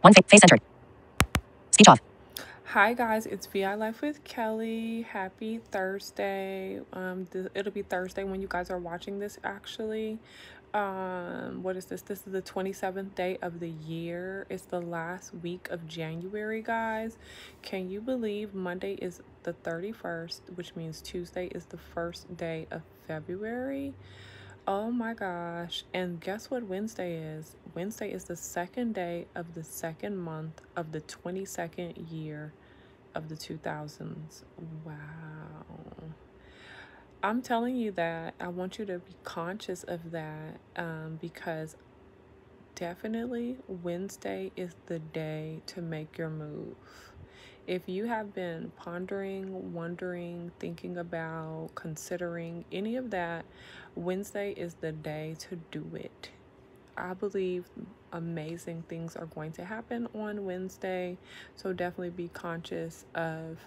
One face centered. Speech off. Hi guys, it's VI Life with Kelly. Happy Thursday. It'll be Thursday when you guys are watching this actually. What is this? This is the 27th day of the year. It's the last week of January, guys. Can you believe Monday is the 31st, which means Tuesday is the first day of February? Oh my gosh. And guess what Wednesday is? Wednesday is the second day of the second month of the 22nd year of the 2000s. Wow. I'm telling you that. I want you to be conscious of that because definitely Wednesday is the day to make your move. If you have been pondering, wondering, thinking about, considering any of that, Wednesday is the day to do it. I believe amazing things are going to happen on Wednesday. So definitely be conscious of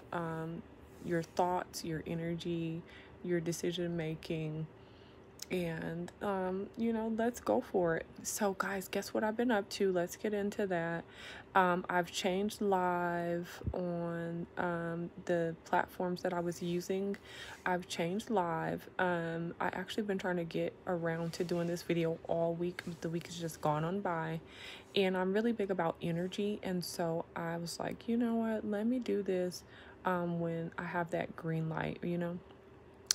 your thoughts, your energy, your decision making, and let's go for it. So guys, guess what I've been up to? Let's get into that. I've changed live on the platforms that I was using. I've changed live. I actually been trying to get around to doing this video all week. The week has just gone on by, and I'm really big about energy, and so I was like, you know what, let me do this when I have that green light,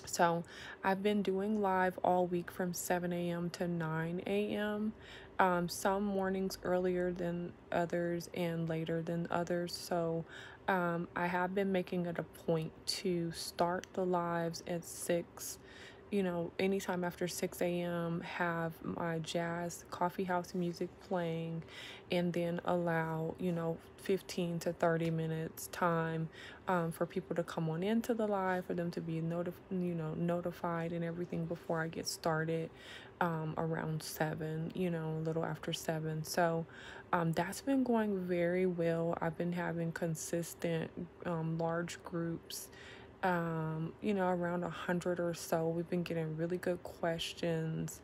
So I've been doing live all week from 7 a.m. to 9 a.m. Some mornings earlier than others and later than others. So I have been making it a point to start the lives at 6, anytime after 6 a.m., have my jazz coffee house music playing, and then allow, 15 to 30 minutes time for people to come on into the live, for them to be notified and everything before I get started around 7, a little after 7. So that's been going very well. I've been having consistent large groups, around 100 or so. We've been getting really good questions.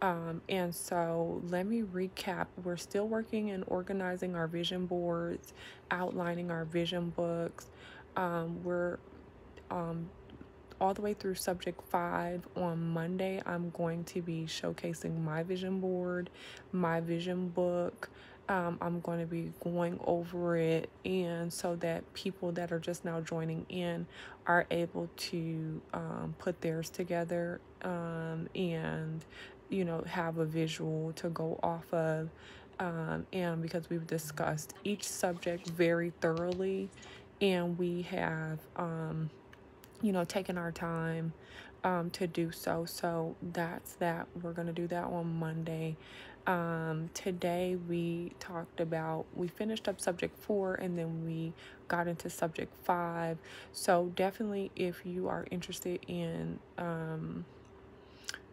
And so let me recap. We're still working and organizing our vision boards, outlining our vision books. We're all the way through subject 5. On Monday, I'm going to be showcasing my vision board, my vision book. I'm going to be going over it, and so that people that are just now joining in are able to put theirs together and have a visual to go off of. And because we've discussed each subject very thoroughly, and we have taken our time to do so. So that's that. We're going to do that on Monday. Today we finished up subject 4, and then we got into subject 5. So definitely, if you are interested in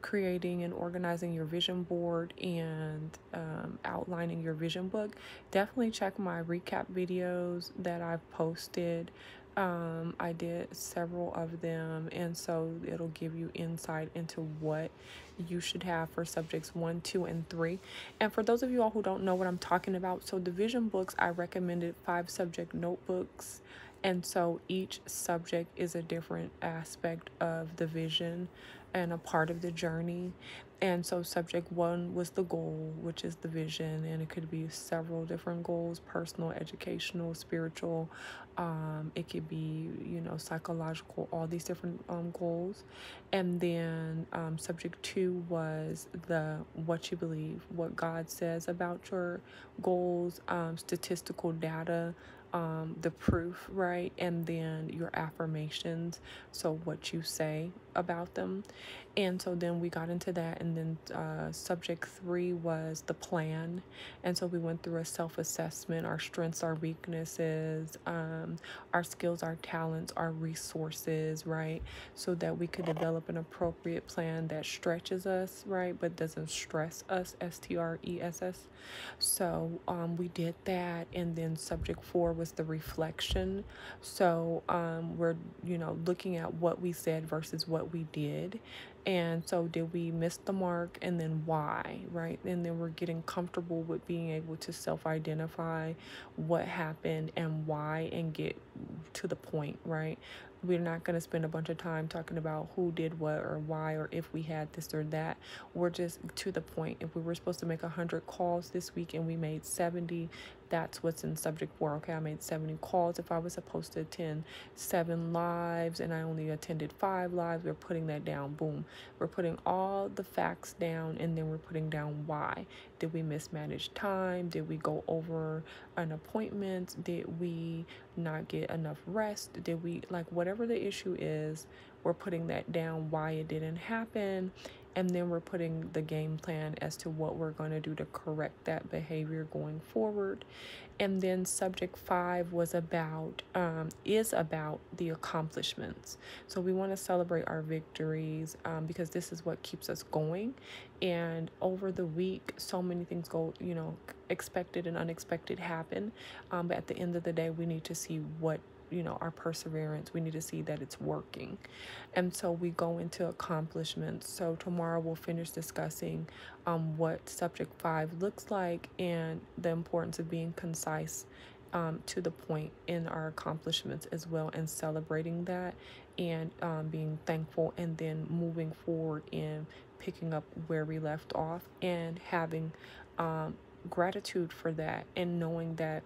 creating and organizing your vision board and outlining your vision book, definitely check my recap videos that I've posted. I did several of them, and so it'll give you insight into what you should have for subjects 1, 2, and 3. And for those of you all who don't know what I'm talking about, so the vision books, I recommended 5 subject notebooks. And so each subject is a different aspect of the vision and a part of the journey. And so subject 1 was the goal, which is the vision, and it could be several different goals: personal, educational, spiritual. It could be, psychological, all these different goals. And then subject 2 was what you believe, what God says about your goals, statistical data, the proof, right? And then your affirmations, so what you say about them. And so then we got into that, and then subject 3 was the plan. And so we went through a self-assessment: our strengths, our weaknesses, our skills, our talents, our resources, right? So that we could develop an appropriate plan that stretches us, right, but doesn't stress us, stress. So we did that. And then subject 4 was the reflection. So we're looking at what we said versus what we did. And so did we miss the mark, and then why, right? And then we're getting comfortable with being able to self-identify what happened and why, and get to the point, right? We're not going to spend a bunch of time talking about who did what or why or if we had this or that. We're just to the point. If we were supposed to make 100 calls this week and we made 70, that's what's in Subj4. Okay, I made 70 calls. If I was supposed to attend 7 lives and I only attended 5 lives, we're putting that down. Boom. We're putting all the facts down, and then we're putting down why. Did we mismanage time? Did we go over an appointment? Did we not get enough rest? Did we, like, whatever the issue is, we're putting that down, why it didn't happen, and then we're putting the game plan as to what we're going to do to correct that behavior going forward. And then Subj5 is about the accomplishments. So we want to celebrate our victories, because this is what keeps us going. And over the week, so many things go, expected and unexpected happen. But at the end of the day, we need to see what, our perseverance, we need to see that it's working. And so we go into accomplishments. So tomorrow we'll finish discussing what Subj5 looks like, and the importance of being concise, to the point in our accomplishments as well, and celebrating that, and being thankful, and then moving forward in picking up where we left off, and having gratitude for that, and knowing that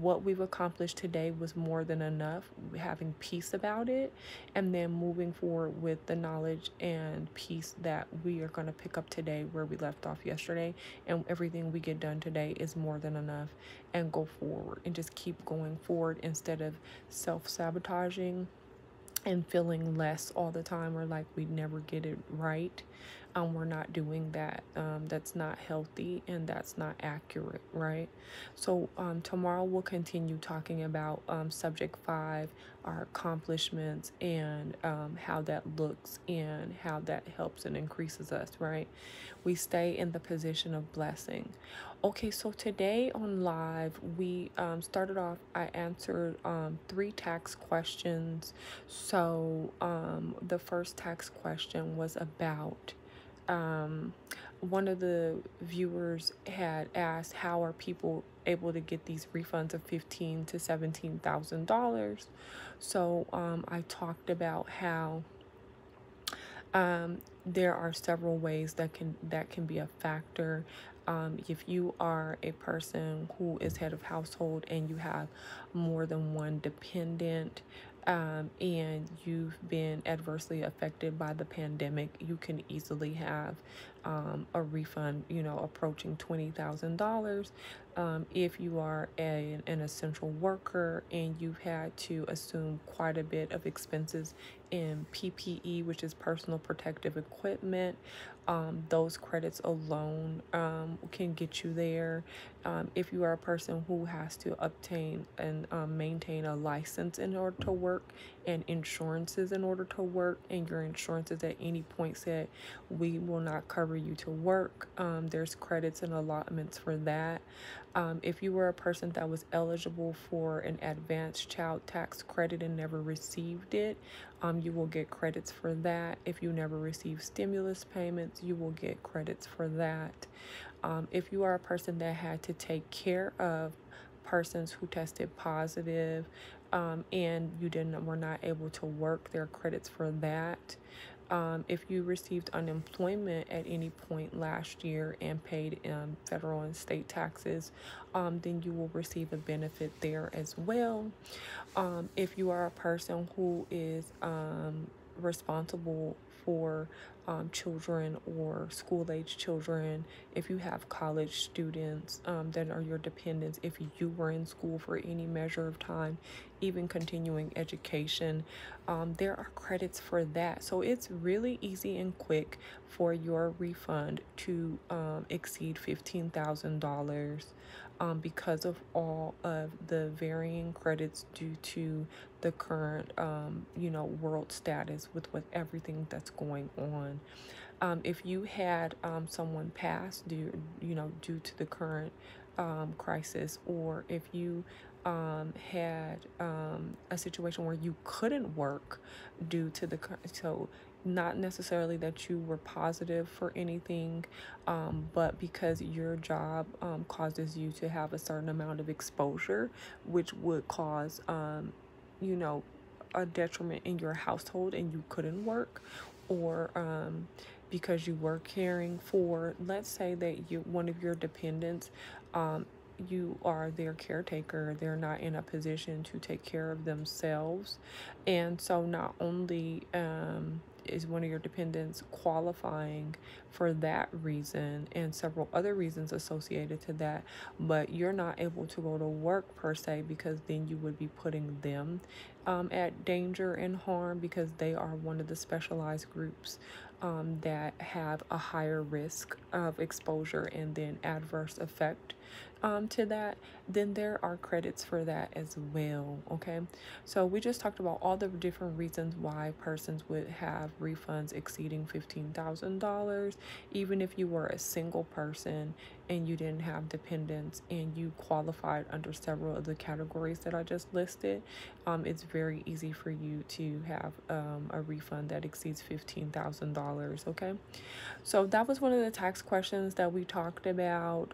what we've accomplished today was more than enough, having peace about it, and then moving forward with the knowledge and peace that we are going to pick up today where we left off yesterday, and everything we get done today is more than enough, and go forward and just keep going forward instead of self-sabotaging and feeling less all the time, or like we never get it right. We're not doing that. That's not healthy, and that's not accurate, right? So tomorrow we'll continue talking about Subj5, our accomplishments, and how that looks, and how that helps and increases us, right? We stay in the position of blessing. Okay, so today on live, we started off, I answered 3 tax questions. So the first tax question was about, one of the viewers had asked, how are people able to get these refunds of $15,000 to $17,000? So I talked about how there are several ways that can be a factor. If you are a person who is head of household and you have more than one dependent, and you've been adversely affected by the pandemic, you can easily have a refund, approaching $20,000. If you are an essential worker and you've had to assume quite a bit of expenses in PPE, which is personal protective equipment, those credits alone can get you there. If you are a person who has to obtain and maintain a license in order to work, and insurances in order to work, and your insurances at any point said we will not cover you to work, there's credits and allotments for that. If you were a person that was eligible for an advanced child tax credit and never received it, you will get credits for that. If you never received stimulus payments, you will get credits for that. If you are a person that had to take care of persons who tested positive, and you were not able to work, there are credits for that. If you received unemployment at any point last year and paid federal and state taxes, then you will receive a benefit there as well. If you are a person who is responsible for children or school-age children, if you have college students that are your dependents, if you were in school for any measure of time, even continuing education, there are credits for that. So it's really easy and quick for your refund to exceed $15,000. Because of all of the varying credits due to the current, world status with everything that's going on. If you had someone pass due to the current crisis, or if you had a situation where you couldn't work due to not necessarily that you were positive for anything, but because your job causes you to have a certain amount of exposure, which would cause, you know, a detriment in your household and you couldn't work, or because you were caring for, let's say that one of your dependents, you are their caretaker, they're not in a position to take care of themselves. And so not only is one of your dependents qualifying for that reason and several other reasons associated to that, but you're not able to go to work per se, because then you would be putting them at danger and harm, because they are one of the specialized groups that have a higher risk of exposure and then adverse effect to that. Then there are credits for that as well. Okay, so we just talked about all the different reasons why persons would have refunds exceeding $15,000, even if you were a single person and you didn't have dependents and you qualified under several of the categories that I just listed. It's very easy for you to have a refund that exceeds $15,000. Okay, so that was one of the tax questions that we talked about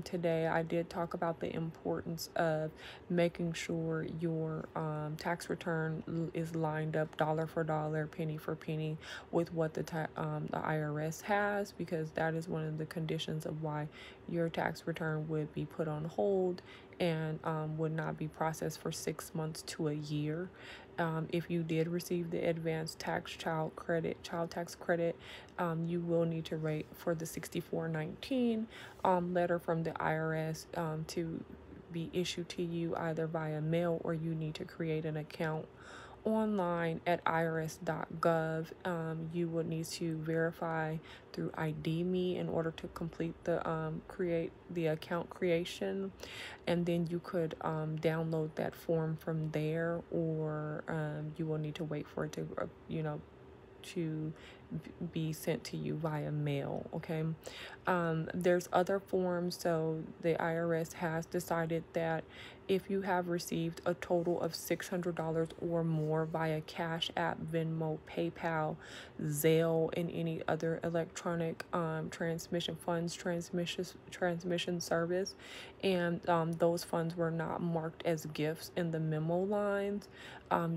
today. I did talk about the importance of making sure your tax return is lined up dollar for dollar, penny for penny with what the IRS has, because that is one of the conditions of why your tax return would be put on hold and would not be processed for 6 months to a year. If you did receive the advanced child tax credit, you will need to wait for the 6419 letter from the IRS to be issued to you either via mail, or you need to create an account online at irs.gov. You will need to verify through ID.me in order to complete the create the account creation, and then you could download that form from there, or you will need to wait for it to to be sent to you via mail. Okay, there's other forms. So the IRS has decided that if you have received a total of $600 or more via Cash App, Venmo, PayPal, Zelle, and any other electronic transmission service, and those funds were not marked as gifts in the memo lines,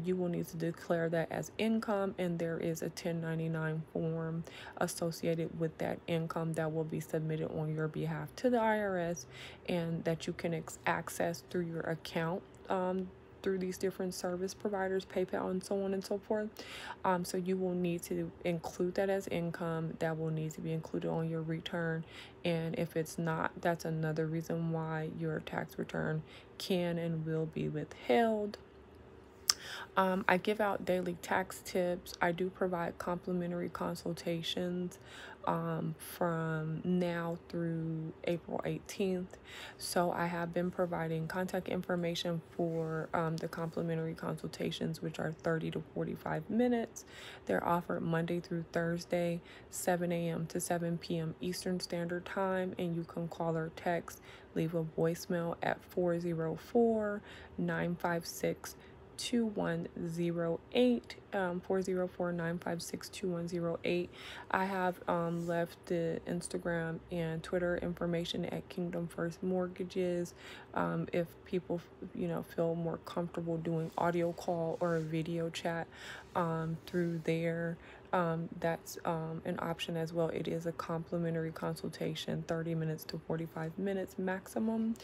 you will need to declare that as income, and there is a 1099 form associated with that income that will be submitted on your behalf to the IRS, and that you can access through your account through these different service providers, PayPal, and so on and so forth. So you will need to include that as income. That will need to be included on your return, and if it's not, that's another reason why your tax return can and will be withheld. I give out daily tax tips. I do provide complimentary consultations from now through April 18th. So I have been providing contact information for the complimentary consultations, which are 30 to 45 minutes. They're offered Monday through Thursday, 7 a.m. to 7 p.m. Eastern Standard Time, and you can call or text, leave a voicemail at 404-956 2108, 404-956-2108. I have left the Instagram and Twitter information at Kingdom First Mortgages. If people feel more comfortable doing audio call or a video chat through there, that's an option as well. It is a complimentary consultation, 30 minutes to 45 minutes maximum,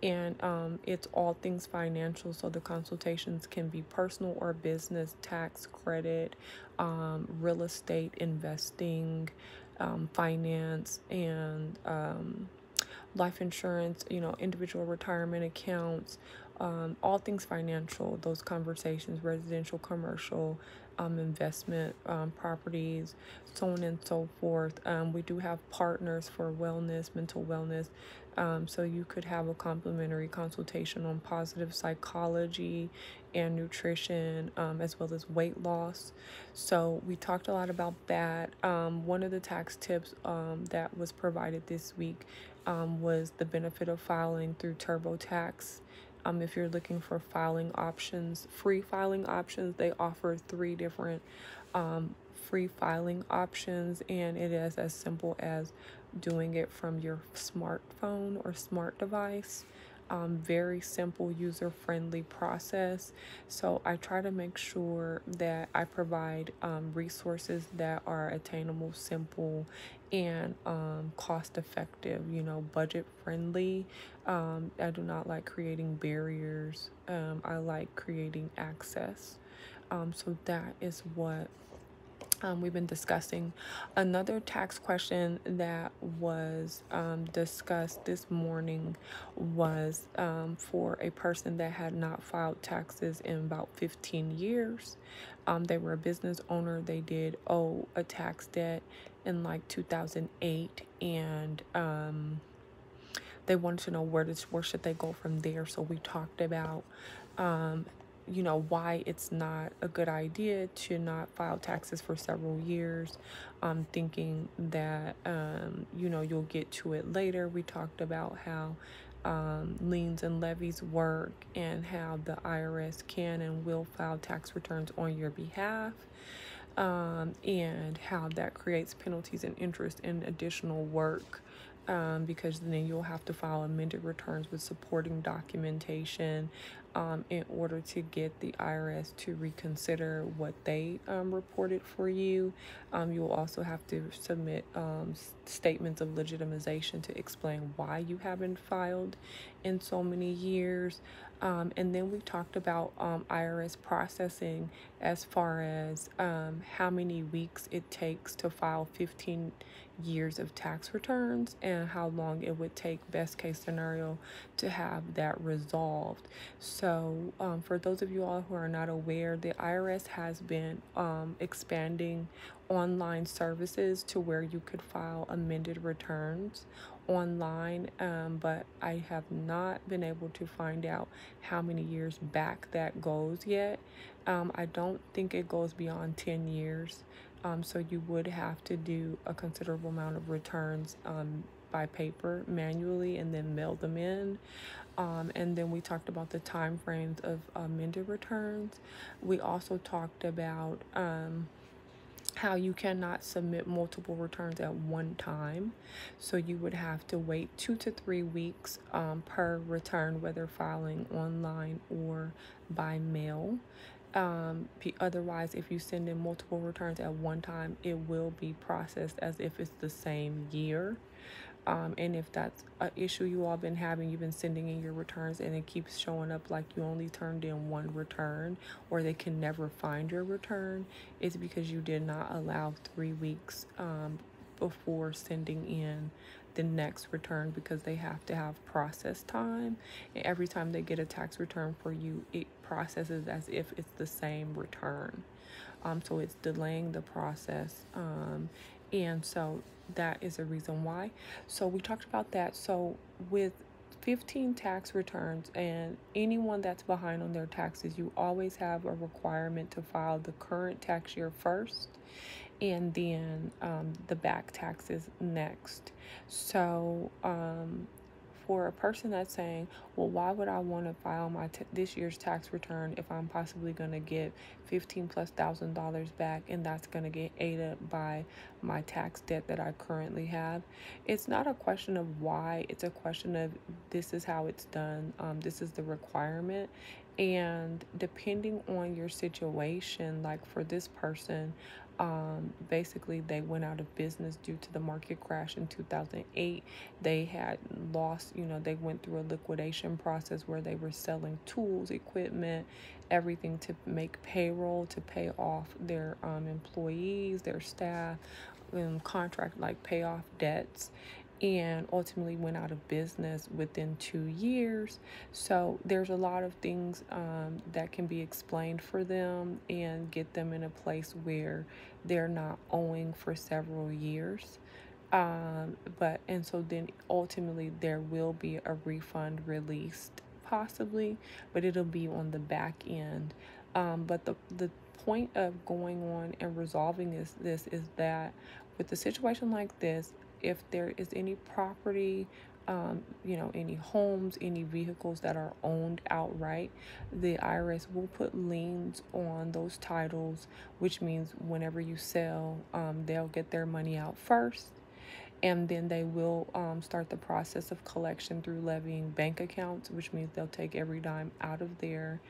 and it's all things financial. So the consultations can be personal or business, tax, credit, real estate, investing, finance, and life insurance, individual retirement accounts, all things financial. Those conversations, residential, commercial, investment properties, so on and so forth. We do have partners for wellness, mental wellness. So you could have a complimentary consultation on positive psychology and nutrition, as well as weight loss. So we talked a lot about that. One of the tax tips that was provided this week was the benefit of filing through TurboTax. If you're looking for filing options, free filing options, they offer 3 different free filing options, and it is as simple as doing it from your smartphone or smart device. Very simple, user-friendly process. So I try to make sure that I provide resources that are attainable, simple, and cost-effective, budget-friendly. I do not like creating barriers. I like creating access. So that is what we've been discussing. Another tax question that was discussed this morning was for a person that had not filed taxes in about 15 years. They were a business owner. They did owe a tax debt in like 2008, and they wanted to know where should they go from there. So we talked about why it's not a good idea to not file taxes for several years, thinking that you'll get to it later. We talked about how liens and levies work, and how the IRS can and will file tax returns on your behalf, and how that creates penalties and interest and additional work, because then you'll have to file amended returns with supporting documentation in order to get the IRS to reconsider what they reported for you. You'll also have to submit statements of legitimization to explain why you haven't filed in so many years. And then we talked about IRS processing, as far as how many weeks it takes to file 15 years of tax returns, and how long it would take, best case scenario, to have that resolved. So for those of you all who are not aware, the IRS has been expanding online services to where you could file amended returns online, but I have not been able to find out how many years back that goes yet. I don't think it goes beyond 10 years. So you would have to do a considerable amount of returns by paper manually, and then mail them in. And then we talked about the time frames of amended returns. We also talked about how you cannot submit multiple returns at one time. So you would have to wait 2 to 3 weeks per return, whether filing online or by mail. Otherwise, if you send in multiple returns at one time, it will be processed as if it's the same year. And if that's an issue you all been having, you've been sending in your returns and it keeps showing up like you only turned in one return, or they can never find your return, it's because you did not allow 3 weeks before sending in the next return, because they have to have process time. And every time they get a tax return for you, it processes as if it's the same return. So it's delaying the process. And so that is a reason why. So we talked about that. So with 15 tax returns, and anyone that's behind on their taxes, you always have a requirement to file the current tax year first, and then the back taxes next. So for a person that's saying, well, why would I want to file my this year's tax return if I'm possibly going to get $15,000+ back, and that's going to get ate up by my tax debt that I currently have? It's not a question of why, it's a question of this is how it's done. This is the requirement. And depending on your situation, like for this person, basically they went out of business due to the market crash in 2008. They had lost, they went through a liquidation process where they were selling tools, equipment, everything to make payroll, to pay off their employees, their staff, contract, like pay off debts, and ultimately went out of business within 2 years. So there's a lot of things that can be explained for them and get them in a place where they're not owing for several years. And so then ultimately there will be a refund released, possibly, but it'll be on the back end. But the point of going on and resolving this is that with a situation like this, if there is any property any homes, any vehicles that are owned outright, the IRS will put liens on those titles, which means whenever you sell, they'll get their money out first. And then they will start the process of collection through levying bank accounts, which means they'll take every dime out of there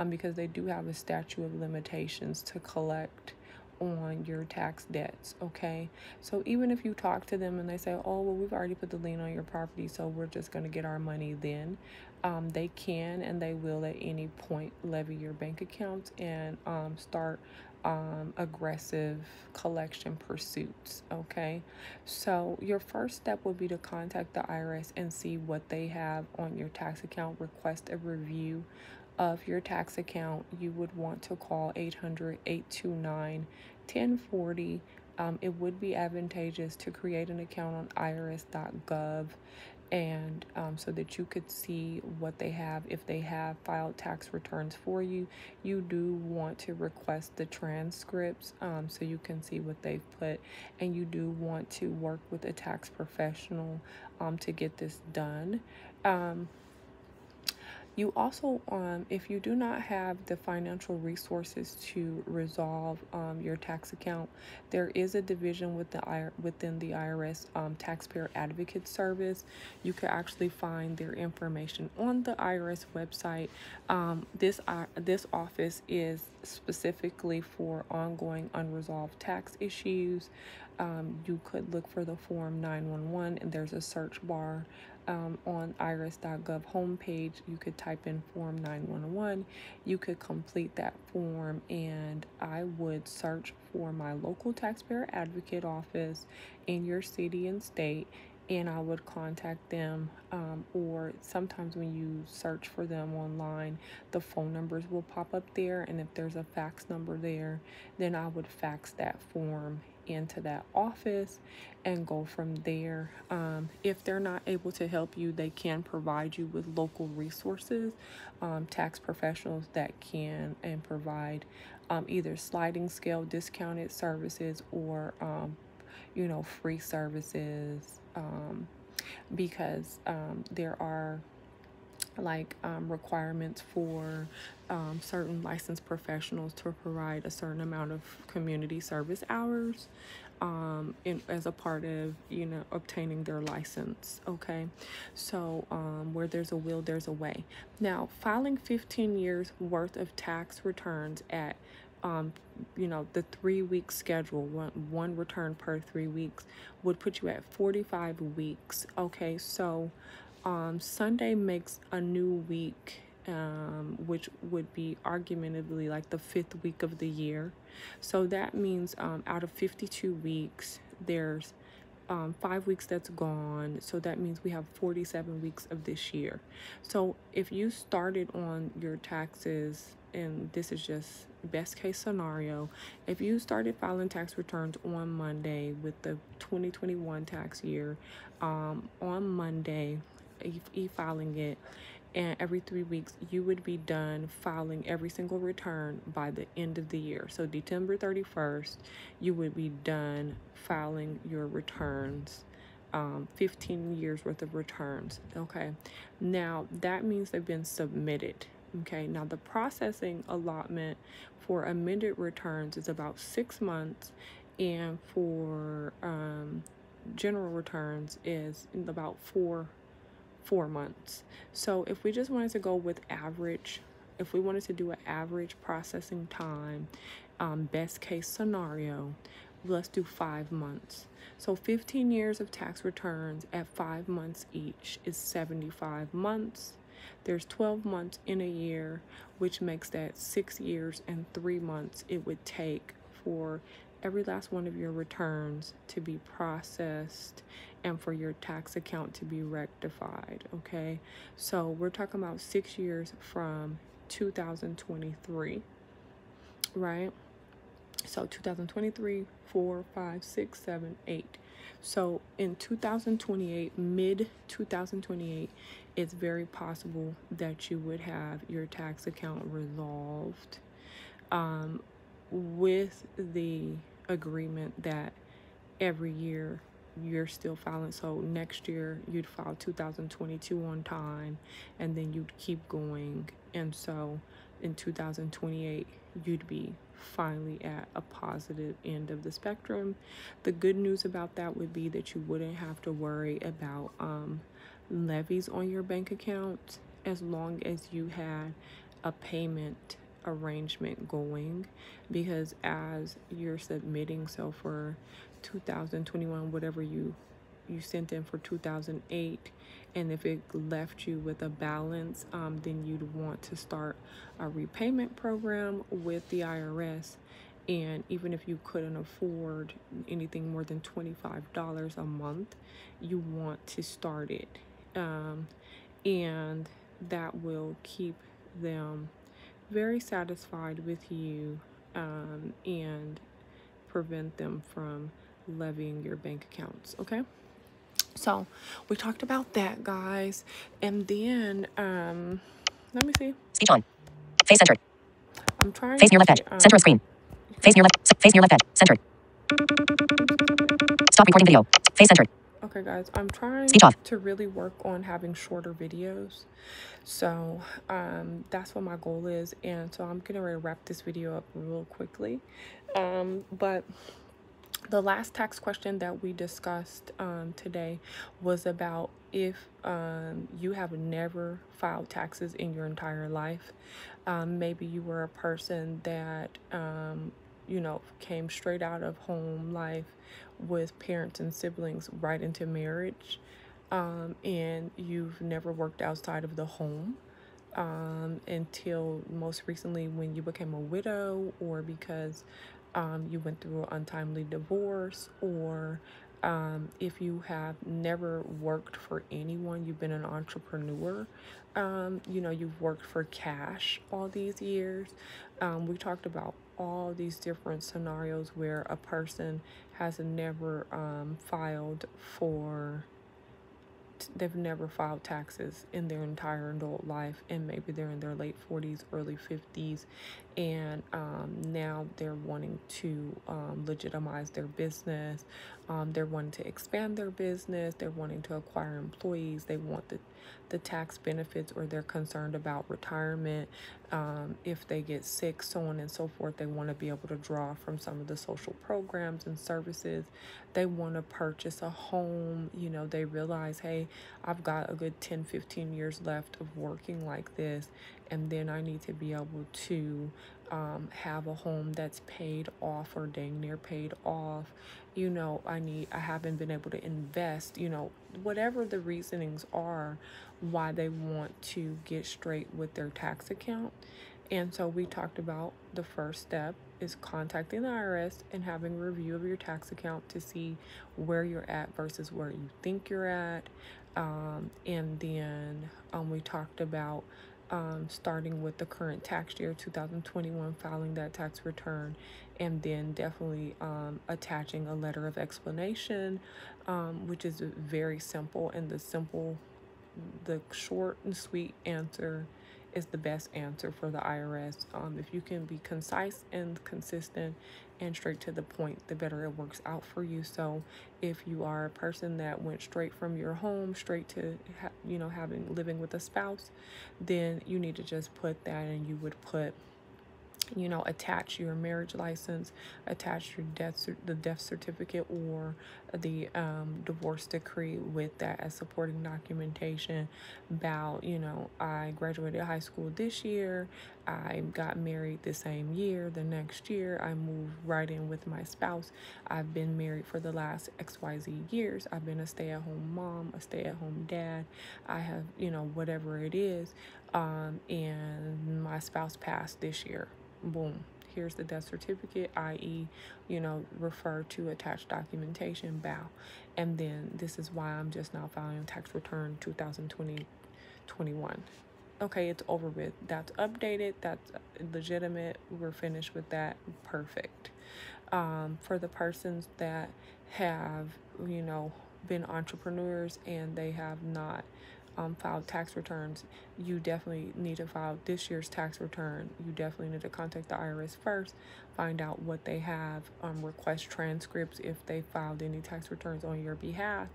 because they do have a statute of limitations to collect on your tax debts. Okay, so even if you talk to them and they say, oh well, we've already put the lien on your property, so we're just going to get our money, then they can and they will at any point levy your bank accounts and start aggressive collection pursuits. Okay, so your first step would be to contact the IRS and see what they have on your tax account. Request a review of your tax account. You would want to call 800-829-1040. It would be advantageous to create an account on irs.gov, and so that you could see what they have. If they have filed tax returns for you, you do want to request the transcripts so you can see what they've put, and you do want to work with a tax professional to get this done. You also, if you do not have the financial resources to resolve your tax account, there is a division within the IRS Taxpayer Advocate Service. You can actually find their information on the IRS website. This office is specifically for ongoing unresolved tax issues. You could look for the form 911, and there's a search bar on irs.gov homepage. You could type in form 911. You could complete that form, and I would search for my local taxpayer advocate office in your city and state, and I would contact them, or sometimes when you search for them online, the phone numbers will pop up there, and if there's a fax number there, then I would fax that form into that office and go from there. If they're not able to help you, they can provide you with local resources, tax professionals that can and provide either sliding scale discounted services or free services, because there are requirements for certain licensed professionals to provide a certain amount of community service hours as a part of obtaining their license. Okay, so where there's a will, there's a way. Now, filing 15 years worth of tax returns at the 3-week schedule, one return per 3 weeks, would put you at 45 weeks. Okay, so Sunday makes a new week, which would be argumentatively like the 5th week of the year. So that means out of 52 weeks, there's 5 weeks that's gone. So that means we have 47 weeks of this year. So if you started on your taxes, and this is just best case scenario, if you started filing tax returns on Monday with the 2021 tax year, on Monday, e-filing it, and every 3 weeks you would be done filing every single return by the end of the year. So December 31st, you would be done filing your returns, 15 years worth of returns. Okay, now that means they've been submitted. Okay, now the processing allotment for amended returns is about 6 months, and for general returns is about four months. So if we just wanted to go with average, if we wanted to do an average processing time, best case scenario, let's do 5 months. So 15 years of tax returns at 5 months each is 75 months. There's 12 months in a year, which makes that 6 years and 3 months it would take for every last one of your returns to be processed and for your tax account to be rectified. Okay, so we're talking about 6 years from 2023, right? So 2023, 4, 5, 6, 7, 8. So in 2028, mid 2028, it's very possible that you would have your tax account resolved, with the agreement that every year you're still filing. So next year you'd file 2022 on time, and then you'd keep going. And so in 2028, you'd be finally at a positive end of the spectrum. The good news about that would be that you wouldn't have to worry about levies on your bank account as long as you had a payment arrangement going, because as you're submitting, so for 2021, whatever you sent in for 2008, and if it left you with a balance, then you'd want to start a repayment program with the IRS. And even if you couldn't afford anything more than $25 a month, you want to start it. And that will keep them very satisfied with you, and prevent them from levying your bank accounts. Okay, so we talked about that, guys. And then let me see, Speech on. Face centered. I'm trying Face near left edge. Center of screen. Face near left. Face near left edge. Centered. Stop recording video. Face centered. Okay, guys, I'm trying Speech off. to really work on having shorter videos. So that's what my goal is. And so I'm gonna wrap this video up real quickly. But the last tax question that we discussed today was about if you have never filed taxes in your entire life. Maybe you were a person that came straight out of home life with parents and siblings right into marriage, and you've never worked outside of the home until most recently when you became a widow, or because you went through an untimely divorce, or if you have never worked for anyone, you've been an entrepreneur, you've worked for cash all these years. We talked about all these different scenarios where a person has never they've never filed taxes in their entire adult life, and maybe they're in their late 40s, early 50s, and now they're wanting to legitimize their business. They're wanting to expand their business. They're wanting to acquire employees. They want the tax benefits, or they're concerned about retirement. If they get sick, so on and so forth, they want to be able to draw from some of the social programs and services. They want to purchase a home. They realize, hey, I've got a good 10, 15 years left of working like this, and then I need to be able to have a home that's paid off or dang near paid off. I haven't been able to invest, whatever the reasonings are why they want to get straight with their tax account. And so we talked about the first step is contacting the IRS and having a review of your tax account to see where you're at versus where you think you're at. And then we talked about starting with the current tax year 2021, filing that tax return, and then definitely attaching a letter of explanation, which is very simple. And the short and sweet answer is the best answer for the IRS. If you can be concise and consistent and straight to the point, the better it works out for you. If you are a person that went straight from your home straight to living with a spouse, then you need to just put that, and you would put attach your marriage license, attach your the death certificate, or the divorce decree with that as supporting documentation about, I graduated high school this year, I got married the same year, the next year I moved right in with my spouse, I've been married for the last XYZ years, I've been a stay-at-home mom, a stay-at-home dad, I have, whatever it is, and my spouse passed this year. Boom, here's the death certificate, i.e., refer to attached documentation, bow. And then this is why I'm just now filing tax return 2021. Okay, it's over with. That's updated. That's legitimate. We're finished with that. Perfect. For the persons that have, been entrepreneurs and they have not filed tax returns, you definitely need to file this year's tax return. You definitely need to contact the IRS first, find out what they have, request transcripts if they filed any tax returns on your behalf,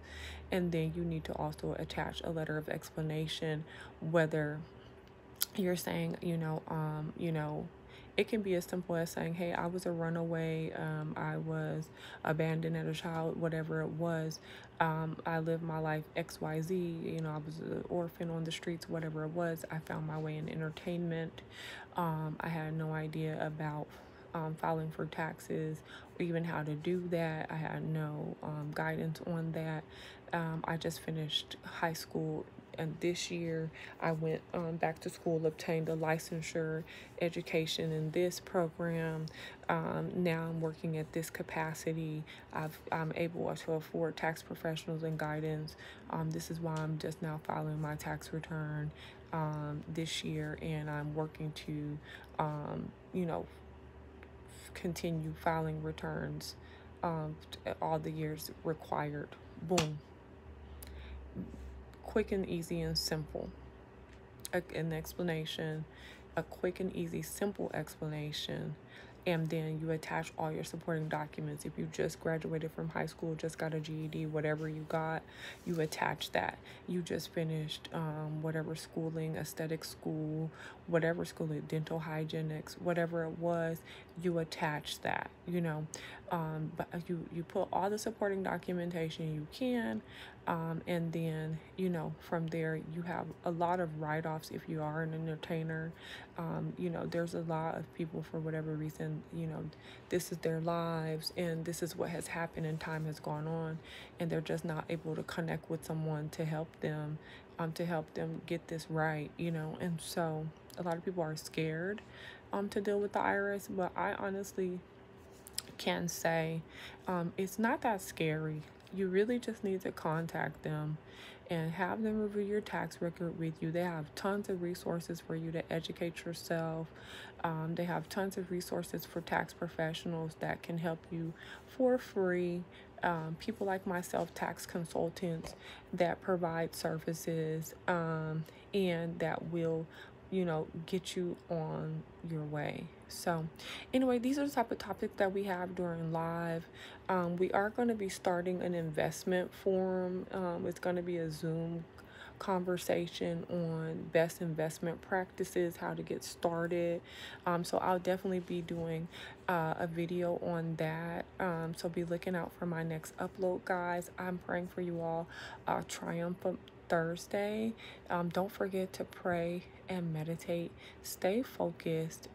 and then you need to also attach a letter of explanation, whether you're saying, it can be as simple as saying, hey, I was a runaway, I was abandoned as a child, whatever it was. I lived my life XYZ, I was an orphan on the streets, whatever it was. I found my way in entertainment. I had no idea about filing for taxes or even how to do that. I had no guidance on that. I just finished high school, and this year I went back to school, obtained a licensure education in this program. Now I'm working at this capacity. I'm able to afford tax professionals and guidance. This is why I'm just now filing my tax return this year, and I'm working to, continue filing returns all the years required. Boom. Quick and easy and simple. An explanation, a quick and easy, simple explanation, and then you attach all your supporting documents. If you just graduated from high school, just got a GED, whatever you got, you attach that. You just finished whatever schooling, aesthetic school, whatever schooling, dental hygienics, whatever it was, you attach that, but you put all the supporting documentation you can, and then, from there you have a lot of write-offs if you are an entertainer. There's a lot of people, for whatever reason, this is their lives and this is what has happened and time has gone on, and they're just not able to connect with someone to help them get this right, and so a lot of people are scared to deal with the IRS, but I honestly can say it's not that scary. You really just need to contact them and have them review your tax record with you. They have tons of resources for you to educate yourself. They have tons of resources for tax professionals that can help you for free. People like myself, tax consultants that provide services and that will get you on your way. So anyway, these are the type of topics that we have during live. We are going to be starting an investment forum. It's going to be a Zoom conversation on best investment practices, how to get started. So I'll definitely be doing a video on that. So be looking out for my next upload, guys. I'm praying for you all triumphant Thursday. Don't forget to pray and meditate. Stay focused.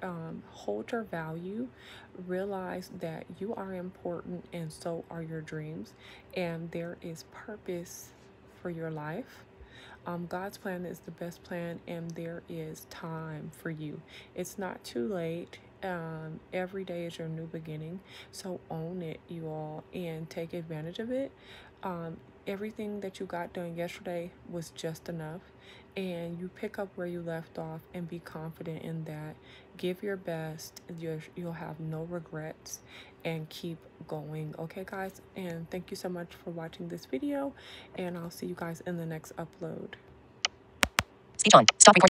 Hold your value. Realize that you are important and so are your dreams, and there is purpose for your life. God's plan is the best plan, and there is time for you. It's not too late. Every day is your new beginning, so own it, you all, and take advantage of it. Everything that you got done yesterday was just enough, and you pick up where you left off and be confident in that. Give your best. You'll have no regrets, and keep going. Okay, guys, and thank you so much for watching this video, and I'll see you guys in the next upload. Speech on. Stop recording.